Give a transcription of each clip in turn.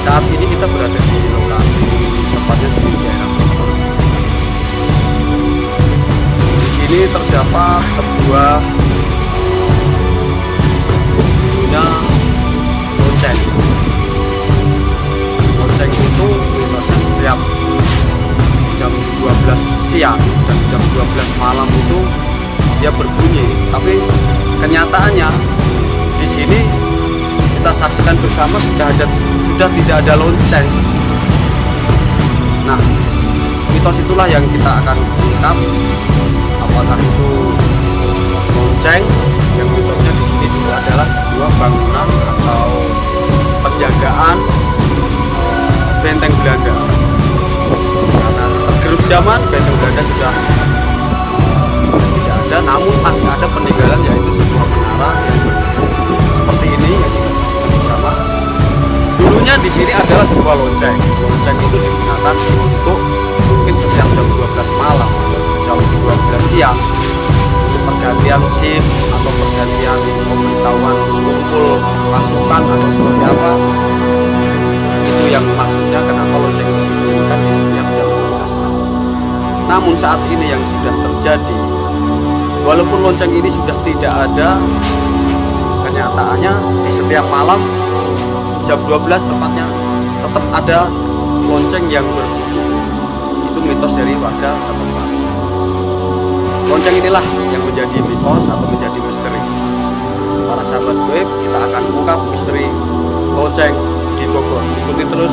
Saat ini kita berada di lokasi tempatnya di daerah Bogor. Di sini terdapat sebuah punya lonceng. Lonceng itu mitosnya setiap jam 12 siang dan jam 12 malam itu dia berbunyi. Tapi kenyataannya di sini kita saksikan bersama sudah tidak ada lonceng. Nah, mitos itulah yang kita akan ungkap. Apakah itu lonceng yang mitosnya di sini juga adalah sebuah bangunan atau penjagaan benteng Belanda. Karena tergerus zaman, benteng Belanda sudah tidak ada, namun masih ada peninggalan, yaitu sebuah menara yang seperti ini yang kita saksikan bersama. Dulunya di sini adalah sebuah lonceng. Lonceng itu digunakan untuk mungkin setiap jam 12 malam atau jam 12 siang untuk pergantian shift atau pergantian pemberitahuan kumpul pasukan atau seperti apa. Itu yang maksudnya kenapa lonceng itu dibunyikan di setiap jam 12 malam. Namun saat ini yang sudah terjadi, walaupun lonceng ini sudah tidak ada, kenyataannya di setiap malam jam 12 tepatnya tetap ada lonceng yang berbunyi. Itu mitos dari warga setempat. Lonceng inilah yang menjadi mitos atau menjadi misteri. Para sahabat goib, kita akan ungkap misteri lonceng di Bogor. Ikuti terus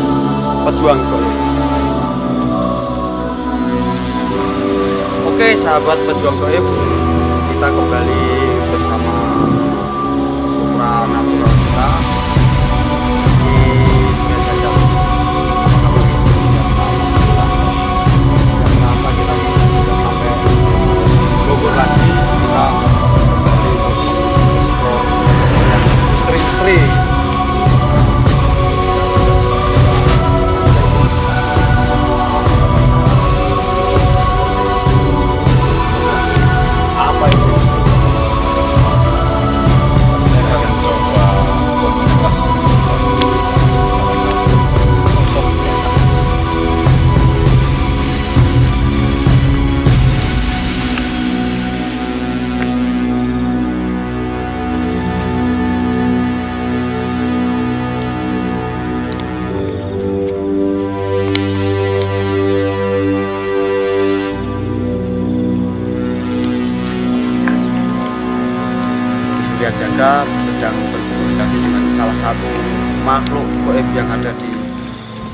Pejuang Goib. Oke sahabat Pejuang Goib, kita kembali bersama supranatural kita di Sungai Jajang. Kenapa kita sudah sampai Bogor lagi, kita kembali untuk misteri-misteri. Apa itu? Saya akan coba komunikasi Surya Jaga sedang berkomunikasi dengan salah satu makhluk goib yang ada di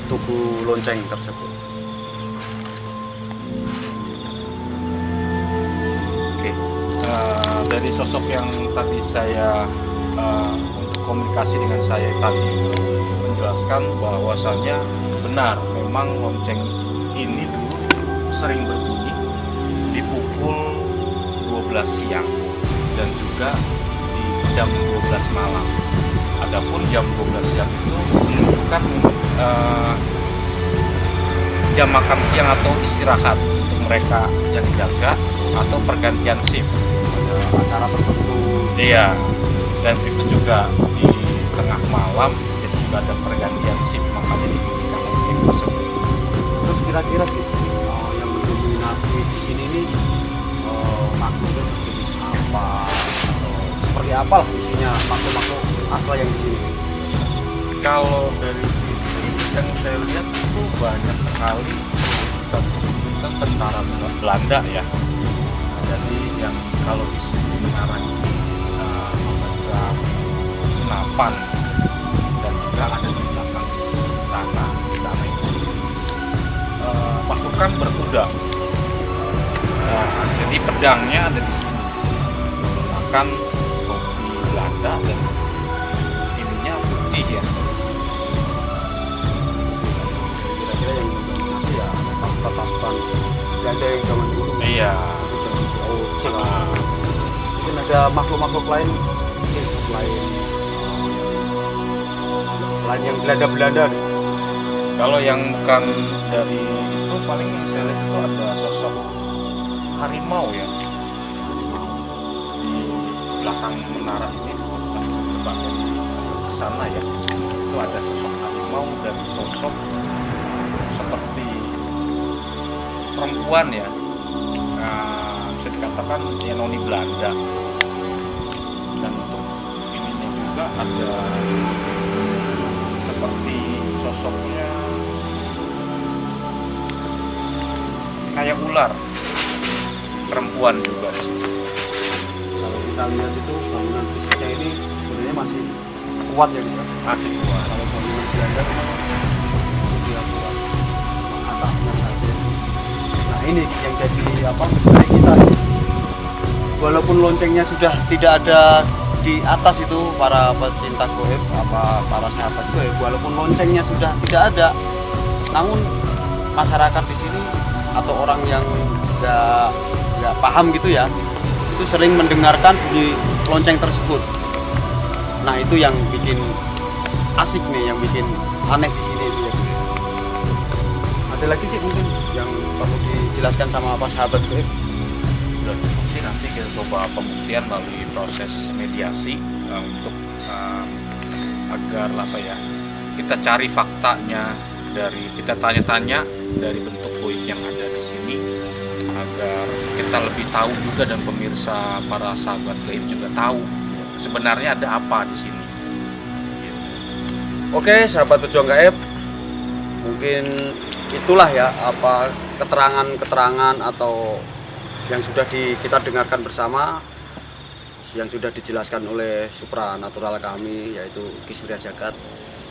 tubuh lonceng tersebut. Oke, dari sosok yang tadi saya untuk komunikasi dengan saya tadi menjelaskan bahwasannya benar, memang lonceng ini dulu sering berbunyi di pukul 12 siang dan juga di jam 12 malam. Adapun jam 12 siang itu menunjukkan jam makan siang atau istirahat untuk mereka yang jaga atau pergantian shift Acara tertentu. iya, dan itu juga di tengah malam jadi juga ada pergantian shift, makanya dibunyikan lonceng tersebut. Terus kira-kira gitu, yang mendominasi di sini nih makhluknya seperti apa? Atau seperti apa lah isinya makhluk-makhluk asal yang di sini? Kalau dari sini yang saya lihat itu banyak sekali bukan tentara Belanda ya. Jadi yang kalau di sini namanya memegang senapan dan juga ada di belakang tanah itu pasukan berkuda. Jadi pedangnya ada di sini. Menggunakan topi Belanda dan ininya putih ya. Kira-kira yang mendominasi ya pasukan Belanda yang zaman dulu. Iya. Mungkin ada makhluk-makhluk lain, mungkin selain yang Belanda-Belanda. Kalau yang bukan dari itu paling yang saya lihat itu ada sosok harimau ya di belakang menara ini, sebagai ke sana ya, itu ada sosok harimau. harimau dari sosok seperti perempuan ya, bisa dikatakan ya noni Belanda. Dan untuk ininya juga ada seperti sosoknya kayak ular, perempuan juga sih. Kalau kita lihat itu bangunan fisiknya ini sebenarnya masih kuat ya Pak. Masih kuat. Kalau bangunan Belanda kan tidak kuat, atapnya saja. Nah ini yang jadi misteri kita. Walaupun loncengnya sudah tidak ada di atas itu, para pecinta goib, para sahabat goib, walaupun loncengnya sudah tidak ada, namun masyarakat di sini atau orang yang nggak paham gitu ya, itu sering mendengarkan bunyi lonceng tersebut. Nah itu yang bikin asik nih, yang bikin aneh di sini itu ya. Ada lagi sih mungkin yang perlu dijelaskan sama apa sahabat goib? Sudah cukup sih, nanti kita coba pembuktian melalui proses mediasi untuk agar kita cari faktanya, dari kita tanya-tanya dari bentuk goib yang ada di sini, agar kita lebih tahu juga dan pemirsa para sahabat goib juga tahu sebenarnya ada apa di sini. Oke, sahabat pejuang gaib, mungkin itulah ya keterangan-keterangan atau yang sudah kita dengarkan bersama, yang sudah dijelaskan oleh supranatural kami, yaitu Ki Surya Jagat.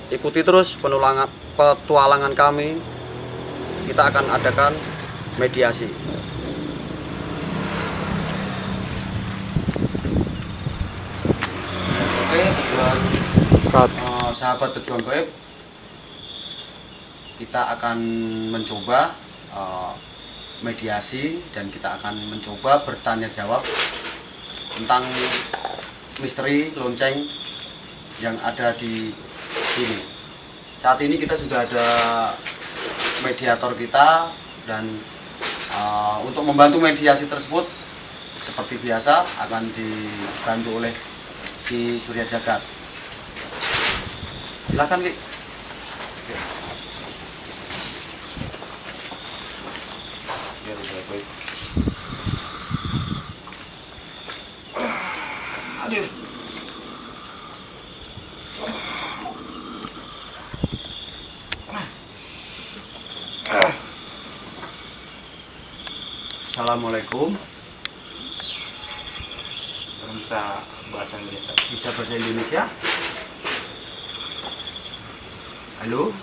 Ikuti terus petualangan kami. Kita akan adakan mediasi. Oke, sahabat pejuang gaib, kita akan mencoba mediasi dan kita akan mencoba bertanya jawab tentang misteri lonceng yang ada di sini. Saat ini kita sudah ada mediator kita, dan untuk membantu mediasi tersebut seperti biasa akan dibantu oleh Ki Surya Jagat. Silakan Ki. Aduh. Assalamualaikum. Bisa bahasa Indonesia. Bisa bahasa Indonesia? Halo?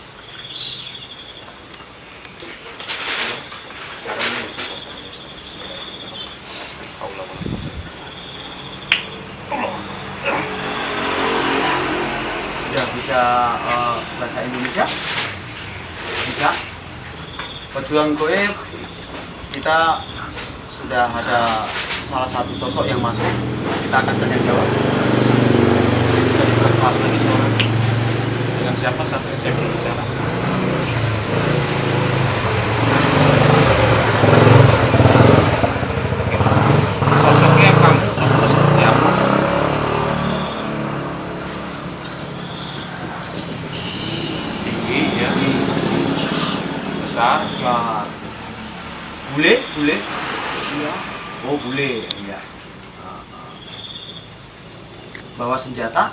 Sekarang ini bisa bahasa Indonesia. Sudah bisa bahasa Indonesia? Bisa? Pejuang goib, kita sudah ada salah satu sosok yang masuk. Kita akan tanya jawab. Bisa diperkelas lagi suara. Dengan siapa saat ini saya berbicara? Sosoknya kamu sosoknya seperti apa? Tinggi ya, besar, Besar. Bule? iya. Oh, bule. Iya. Bawa senjata?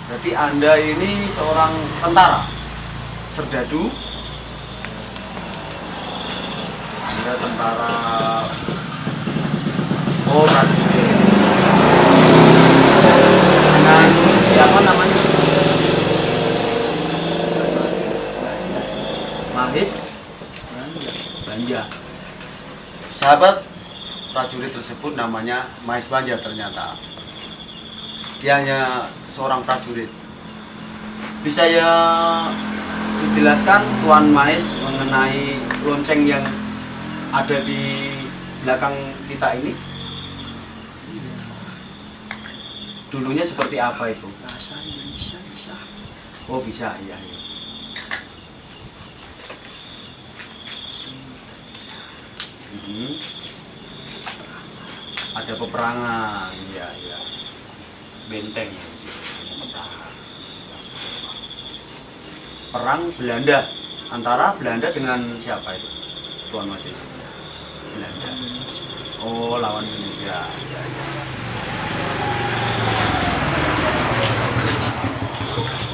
Berarti Anda ini seorang tentara, serdadu. Anda tentara. Oh, prajurit. Dengan siapa namanya? Mahis Banja. Sahabat, prajurit tersebut namanya Mahis Banja ternyata. Dia hanya seorang prajurit. Bisa ya dijelaskan Tuan Mahis mengenai lonceng yang ada di belakang kita ini? Dulunya seperti apa itu? Bahasa Indonesia bisa. Oh bisa, iya. Ada peperangan, ya. Benteng. perang Belanda, antara Belanda dengan siapa itu Tuan Majid? Belanda. Oh, lawan Indonesia. Ya, ya.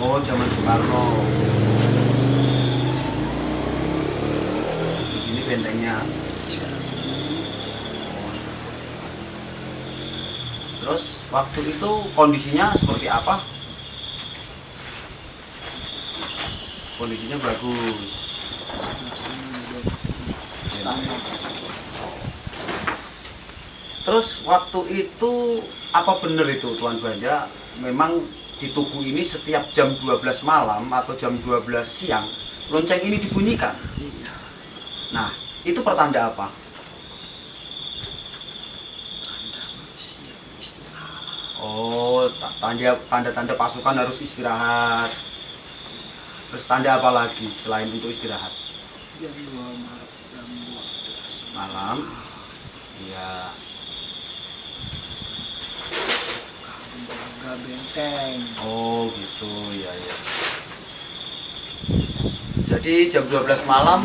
Oh, zaman Soekarno. Di sini bentengnya. Terus waktu itu kondisinya seperti apa? Kondisinya bagus. Terus waktu itu apa benar itu Tuan Banja memang di tugu ini setiap jam 12 malam atau jam 12 siang lonceng ini dibunyikan? Iya. Nah, itu pertanda apa? Tanda manusia istirahat. Oh, tanda-tanda pasukan harus istirahat. Terus tanda apa lagi selain untuk istirahat? Jam 2 malam, jam 12 Malam. Iya. menjaga benteng. Oh, gitu. Ya, ya. Jadi jam 12 malam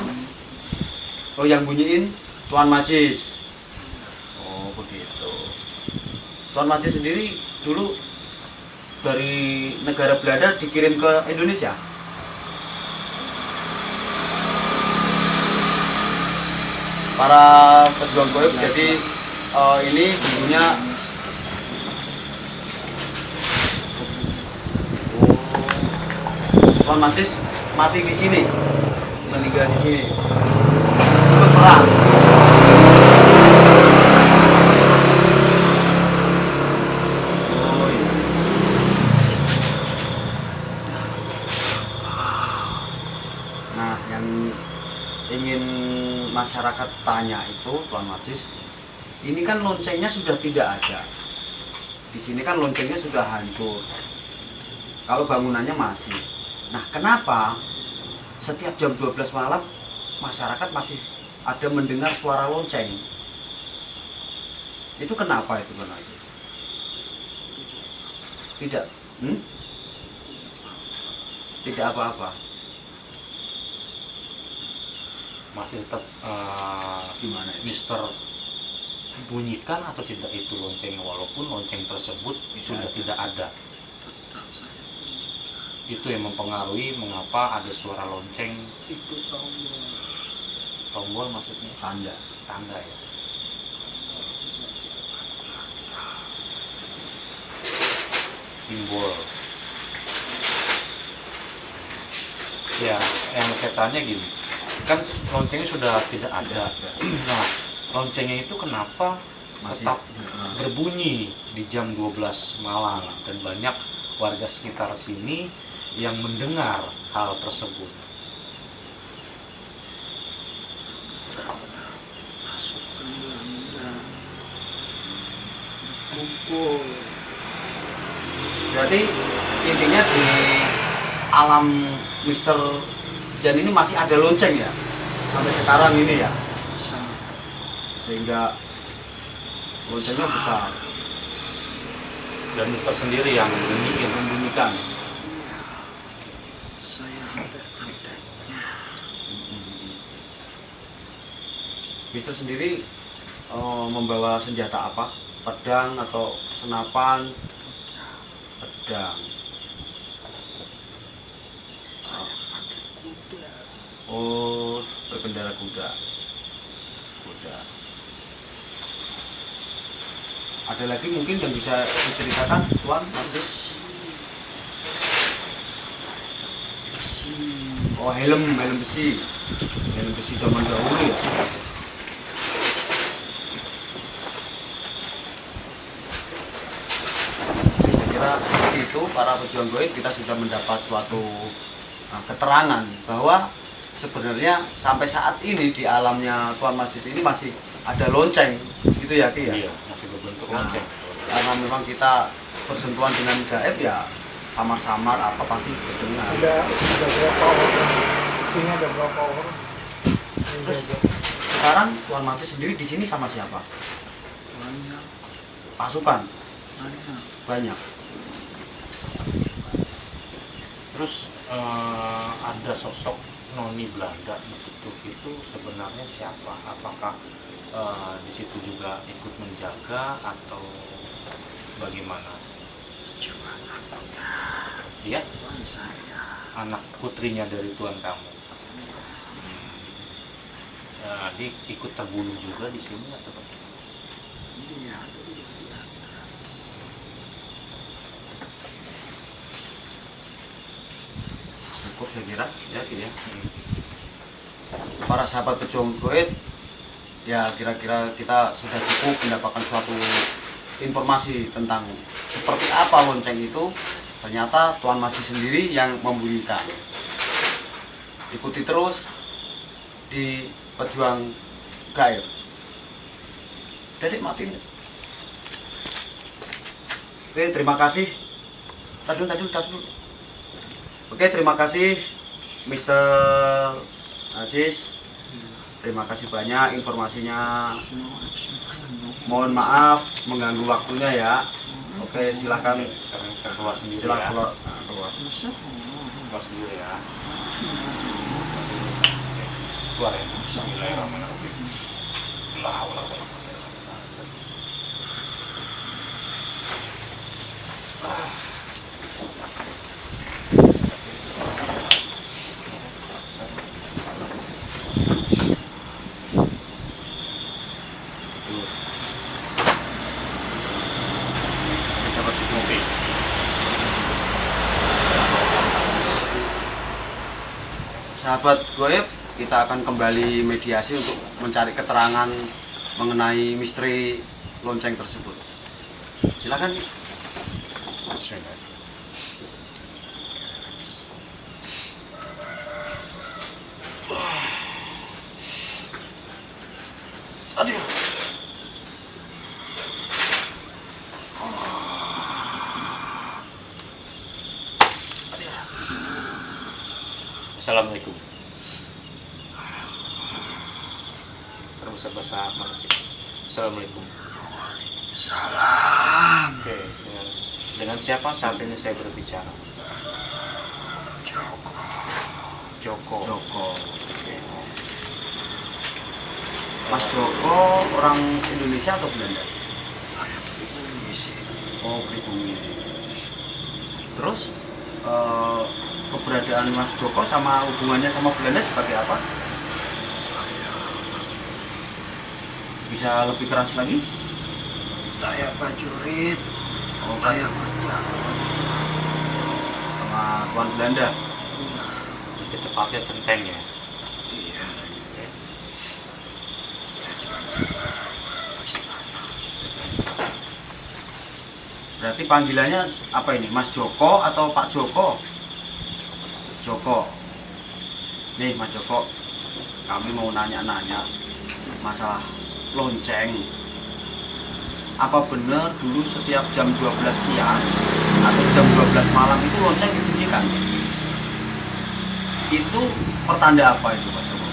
oh yang bunyiin Tuan Majis. Oh, begitu. Tuan Majis sendiri dulu dari negara Belanda dikirim ke Indonesia. Para pejuang goib, jadi ini dulunya Tuan Majis mati di sini, meninggal di sini, ikut perang. Oh, iya. Nah, yang ingin masyarakat tanya itu Tuan Majis, ini kan loncengnya sudah tidak ada. Di sini kan loncengnya sudah hancur. Kalau bangunannya masih. Nah, kenapa setiap jam 12 malam masyarakat masih ada mendengar suara lonceng? Itu kenapa itu Tuan Majis? Tidak, tidak apa-apa. Masih tetap Gimana itu? Mister bunyikan atau tidak itu loncengnya, walaupun lonceng tersebut sudah tidak ada. Tetap saya Itu yang mempengaruhi mengapa ada suara lonceng. ikut tombol. Tombol maksudnya Tanda. tanda ya. Simbol. Ya, yang saya tanya gini, kan loncengnya sudah tidak ada. Nah, loncengnya itu kenapa Masih. tetap berbunyi di jam 12 malam dan banyak warga sekitar sini yang mendengar hal tersebut? Masuk ke Belanda. Kumpul. Berarti intinya di alam Mister Jan ini masih ada lonceng ya? Sampai sekarang ini ya? Bisa. Sehingga loncengnya besar. Dan Mister sendiri yang bunyiin, Membunyikan. Iya. Saya ada bentengnya. Mister sendiri membawa senjata apa? Pedang atau senapan? Pedang. Saya pakai kuda. Oh, berkendara kuda. Kuda. Ada lagi mungkin yang bisa diceritakan, Tuan? Masih? Besi. Besi. Oh, helm besi. Helm besi zaman dahulu ya. Saya kira seperti itu para pejuang goib, kita sudah mendapat suatu keterangan bahwa sebenarnya sampai saat ini di alamnya Tuan Majid ini masih ada lonceng, gitu ya Ki ya? iya masih berbentuk Nah, lonceng. karena memang kita bersentuhan dengan gaib ya samar-samar apa pasti terdengar. Ada berapa orang? Sini ada berapa orang? Terus sekarang Tuan Majid sendiri di sini sama siapa? Banyak. Pasukan Banyak. banyak. Terus ada sosok noni Belanda di situ, itu sebenarnya siapa? Apakah di situ juga ikut menjaga atau bagaimana? Cuma Iya, tuan saya. anak putrinya dari tuan kamu. Dia ikut terbunuh juga di sini atau bagaimana? Iya. Cukup saya kira ya gitu ya. Para sahabat pejuang goib, ya kira-kira kita sudah cukup mendapatkan suatu informasi tentang seperti apa lonceng itu. Ternyata Tuan Madi sendiri yang membunyikan. Ikuti terus di pejuang gaib. Dedek mati. Oke, terima kasih. Tadi dulu. Oke, terima kasih Mr. Aziz. Terima kasih banyak informasinya. Mohon maaf mengganggu waktunya ya. Oke, silakan. Sekarang saya keluar sendiri Silakan ya. keluar. Keluar sendiri ya. Keluar ya. Bismillahirrahmanirrahim. La haula wala quwwata illa billah. Sahabat goib, kita akan kembali mediasi untuk mencari keterangan mengenai misteri lonceng tersebut. Silakan. Aduh. Assalamualaikum. Bahasa manusia. Assalamualaikum. Salam. Oke, dengan siapa saat ini saya berbicara? Joko. Oke. Mas Joko orang Indonesia atau Belanda? Saya pribumi sih. Oh, pribumi. Terus keberadaan Mas Joko sama hubungannya sama Belanda seperti apa? Bisa lebih keras lagi? Saya prajurit. Oh, Saya kerja. sama Tuan Belanda. Itu tepatnya Centeng ya. Iya. Berarti panggilannya apa ini? Mas Joko atau Pak Joko? Joko. Nih Mas Joko, kami mau nanya-nanya masalah lonceng. Apa benar dulu setiap jam 12 siang atau jam 12 malam itu lonceng dibunyikan? Itu pertanda apa itu Pak Joko?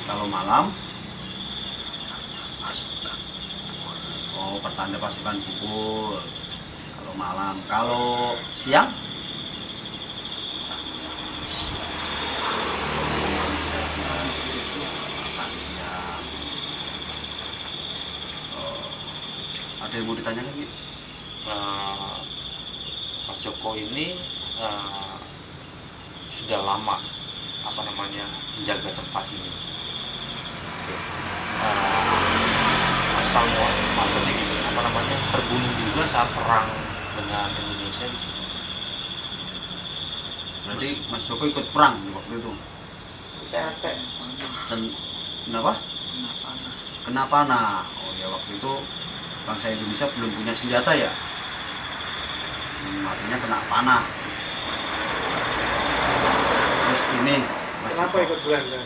Kalau malam? Oh, pertanda pasukan gugur. Kalau malam, kalau siang? Ada yang mau ditanyakan gitu? Pak Joko ini sudah lama menjaga tempat ini. Asal maksudnya gitu, terbunuh juga saat perang dengan Indonesia di sini. Berarti Mas Joko ikut perang waktu itu? Dan kenapa? Kena panah. Oh ya, waktu itu bangsa Indonesia belum punya senjata ya? Artinya kena panah. Terus ini Mas Kenapa Joko, ikut Belanda?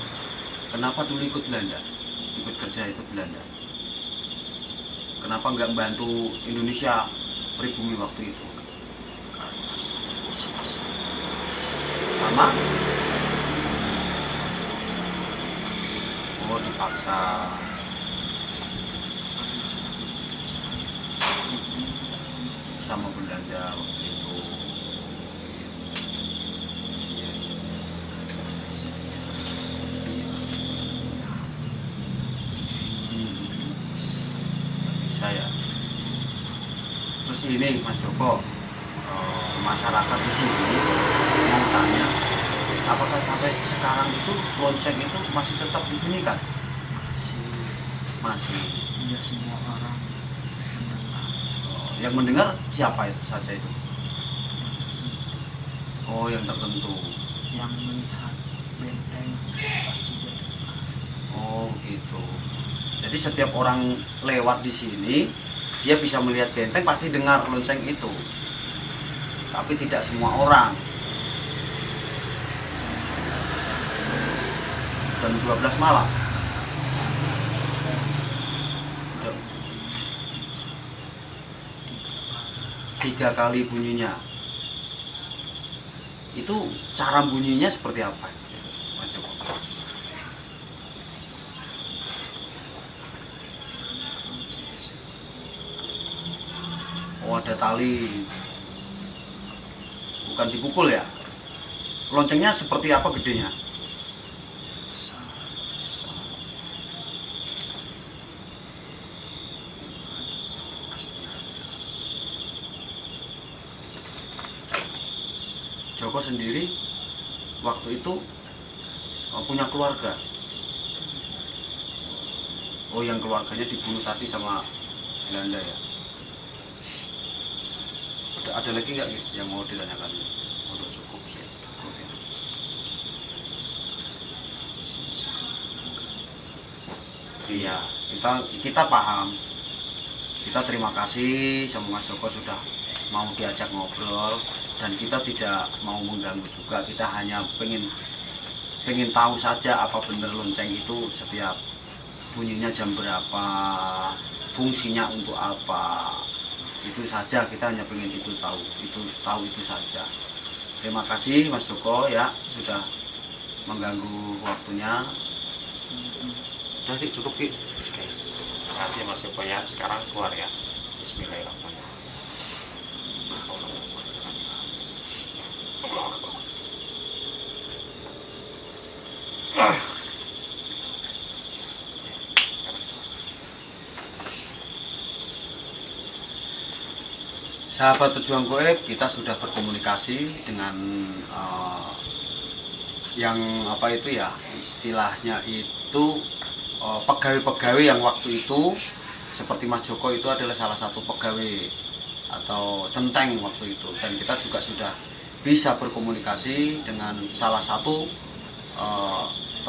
kenapa dulu ikut Belanda? Ikut kerja ikut Belanda? Kenapa nggak bantu Indonesia pribumi waktu itu? Sama? Oh, dipaksa. Sama Belanda. Gini Mas Joko, masyarakat di sini mau tanya, apakah sampai sekarang itu lonceng itu masih tetap dibunyikan? Masih. Masih. Ya semua orang mendengar. Yang mendengar siapa itu saja itu? Oh, yang tertentu. Yang melihat benteng pasti mendengar. Oh, gitu. Jadi setiap orang lewat di sini, dia bisa melihat benteng, pasti dengar lonceng itu. Tapi tidak semua orang. Jam 12 malam. Jam 3 kali bunyinya. Itu cara bunyinya seperti apa? Mas Joko? Oh, ada tali. Bukan dipukul ya? Loncengnya seperti apa gedenya? Joko sendiri waktu itu punya keluarga. Oh, yang keluarganya dibunuh tadi sama Belanda ya? Ada lagi nggak yang mau ditanyakan? Udah cukup sih. Cukup ya. Iya, kita paham. Kita terima kasih sama Mas Joko sudah mau diajak ngobrol, dan kita tidak mau mengganggu juga. Kita hanya pengen tahu saja apa benar lonceng itu setiap bunyinya jam berapa, fungsinya untuk apa. Itu saja, kita hanya pengen itu saja. Terima kasih Mas Joko ya sudah mengganggu waktunya. Udah sih, cukup Ki. Oke. Terima kasih Mas Joko ya. Sekarang keluar ya. Bismillahirrahmanirrahim. Sahabat pejuang goib, kita sudah berkomunikasi dengan yang apa itu ya, istilahnya itu pegawai-pegawai yang waktu itu, seperti Mas Joko itu adalah salah satu pegawai atau centeng waktu itu, dan kita juga sudah bisa berkomunikasi dengan salah satu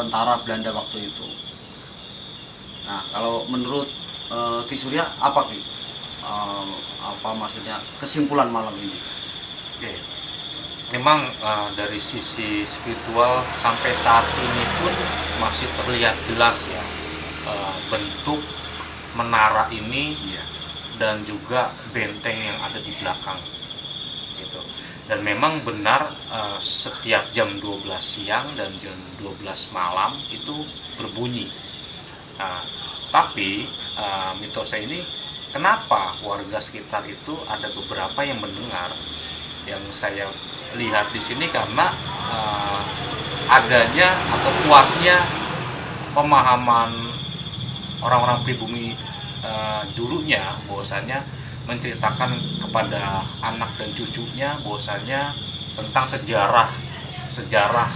tentara Belanda waktu itu. Nah, kalau menurut Ki Surya apa Ki? Apa maksudnya kesimpulan malam ini? Oke. Memang dari sisi spiritual sampai saat ini pun masih terlihat jelas ya bentuk menara ini, Iya. dan juga benteng yang ada di belakang gitu. Dan memang benar setiap jam 12 siang dan jam 12 malam itu berbunyi. Tapi mitosnya ini, kenapa warga sekitar itu ada beberapa yang mendengar? Yang saya lihat di sini karena adanya atau kuatnya pemahaman orang-orang pribumi dulunya, bahwasanya menceritakan kepada anak dan cucunya bahwasanya tentang sejarah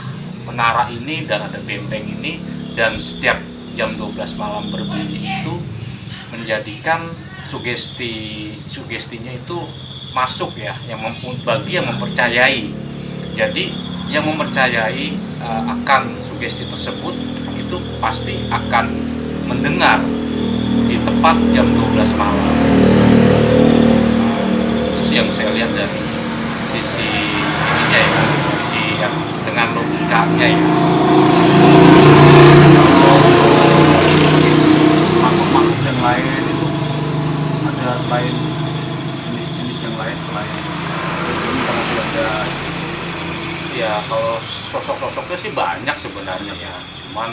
menara ini dan ada benteng ini, dan setiap jam 12 malam berbunyi itu menjadikan sugestinya itu masuk ya, bagi yang mempercayai. Jadi yang mempercayai akan sugesti tersebut itu pasti akan mendengar di tepat jam 12 malam. Itu sih yang saya lihat dari sisi ininya ya, sisi yang dengan logikanya ya. Makhluk-makhluk yang lain itu ada selain jenis-jenis yang lain selain ini kalau Belanda? Ya kalau sosok-sosoknya sih banyak sebenarnya ya, cuman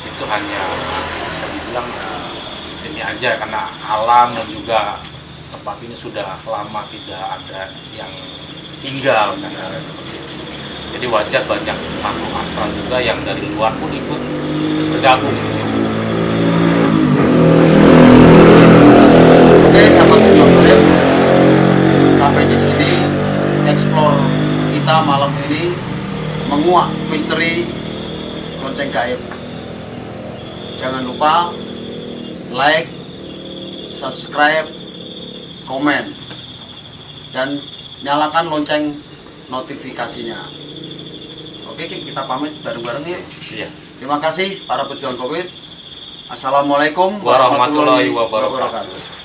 itu hanya bisa dibilang ini aja karena alam dan juga tempat ini sudah lama tidak ada yang tinggal kan, seperti itu. Jadi wajar banyak makhluk astral juga yang dari luar pun ikut bergabung di sini. Oke, sama tujuan kita malam ini menguak misteri lonceng gaib. Jangan lupa like, subscribe, komen, dan nyalakan lonceng notifikasinya. Oke, kita pamit bareng-bareng ya. Iya. Terima kasih para pejuang COVID. Assalamualaikum Warahmatullahi wabarakatuh.